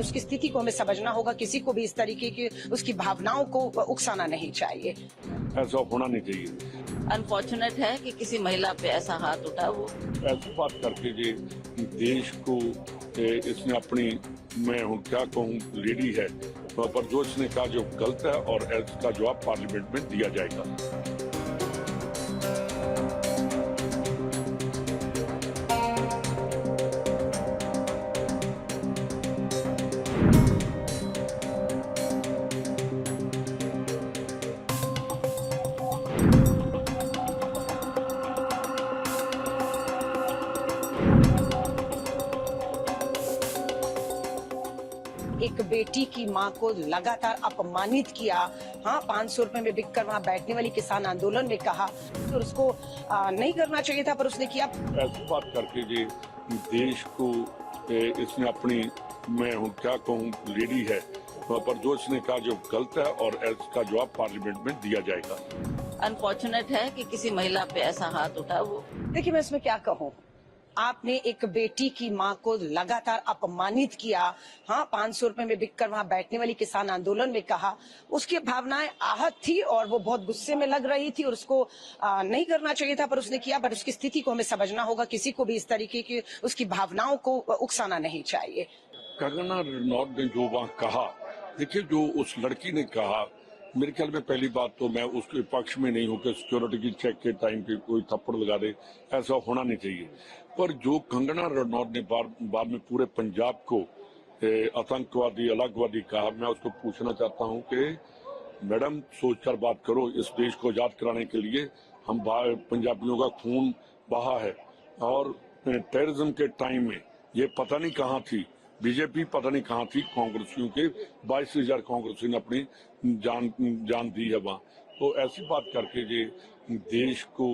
उसकी स्थिति को हमें समझना होगा। किसी को भी इस तरीके की उसकी भावनाओं को उकसाना नहीं चाहिए। ऐसा होना नहीं चाहिए। अनफॉर्चुनेट है कि किसी महिला पे ऐसा हाथ उठा। वो ऐसी बात करके जे देश को इसने अपनी, मैं हूँ क्या कहूँ, लेडी है, पर जो इसने कहा जो गलत है और इसका जवाब पार्लियामेंट में दिया जाएगा। एक बेटी की मां को लगातार अपमानित किया। हाँ, 500 रुपए में बिककर वहां बैठने वाली किसान आंदोलन में कहा तो उसको नहीं करना चाहिए था, पर उसने किया। ऐसी बात करके जे देश को इसने अपनी, मैं हूँ क्या कहूँ, लेडी है, पर जो इसने कहा जो गलत है और इसका जवाब पार्लियामेंट में दिया जाएगा। अनफॉर्चुनेट है कि किसी महिला पे ऐसा हाथ उठा। वो देखिए, मैं इसमें क्या कहूँ। आपने एक बेटी की मां को लगातार अपमानित किया। हाँ, 500 रुपए में बिककर वहां बैठने वाली किसान आंदोलन में कहा। उसकी भावनाएं आहत थी और वो बहुत गुस्से में लग रही थी और उसको नहीं करना चाहिए था, पर उसने किया। पर उसकी स्थिति को हमें समझना होगा। किसी को भी इस तरीके की उसकी भावनाओं को उकसाना नहीं चाहिए। कंगना रनौत ने जो वहाँ कहा, देखिए जो उस लड़की ने कहा, मेरे ख्याल में पहली बात तो मैं उसके पक्ष में नहीं हूँ कि सिक्योरिटी की चेक के टाइम पे कोई थप्पड़ लगा दे, ऐसा होना नहीं चाहिए। पर जो कंगना रनौत ने बाद में पूरे पंजाब को आतंकवादी, अलगवादी कहा, मैं उसको पूछना चाहता हूँ कि मैडम सोचकर बात करो। इस देश को आजाद कराने के लिए हम पंजाबियों का खून बहा है और टेररिज्म के टाइम में ये पता नहीं कहाँ थी, बीजेपी पता नहीं कहाँ थी, कांग्रेसियों के 22,000 कांग्रेसियों ने अपनी जान दी है वहाँ। तो ऐसी बात करके जे देश को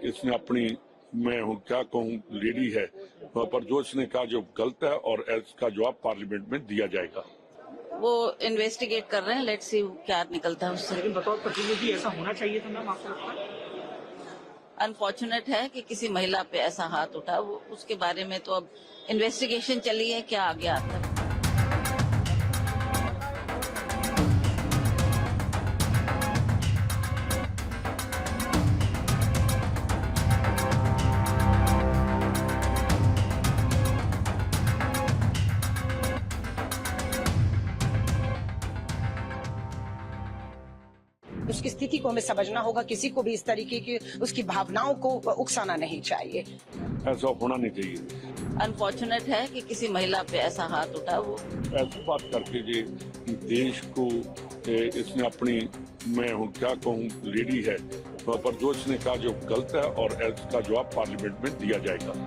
इसने अपनी, मैं हूँ क्या कहूँ, लेडी है, पर जो इसने कहा जो गलत है और इसका जवाब पार्लियामेंट में दिया जाएगा। वो इन्वेस्टिगेट कर रहे हैं। लेट्स सी क्या निकलता है उससे। लेकिन बतौर प्रतिनिधि ऐसा होना चाहिए था मैम, आपको लगता है? अनफॉर्चुनेट है कि किसी महिला पे ऐसा हाथ उठा। वो उसके बारे में तो अब इन्वेस्टिगेशन चली है, क्या आगे आता है। उसकी स्थिति को हमें समझना होगा। किसी को भी इस तरीके की उसकी भावनाओं को उकसाना नहीं चाहिए। ऐसा होना नहीं चाहिए। अनफॉर्चुनेट है कि किसी महिला पे ऐसा हाथ उठा। वो ऐसी बात करके जे देश को इसने अपनी, मैं हूँ क्या कहूँ, लेडी है, पर जो इसने कहा जो गलत है और इसका जवाब पार्लियामेंट में दिया जाएगा।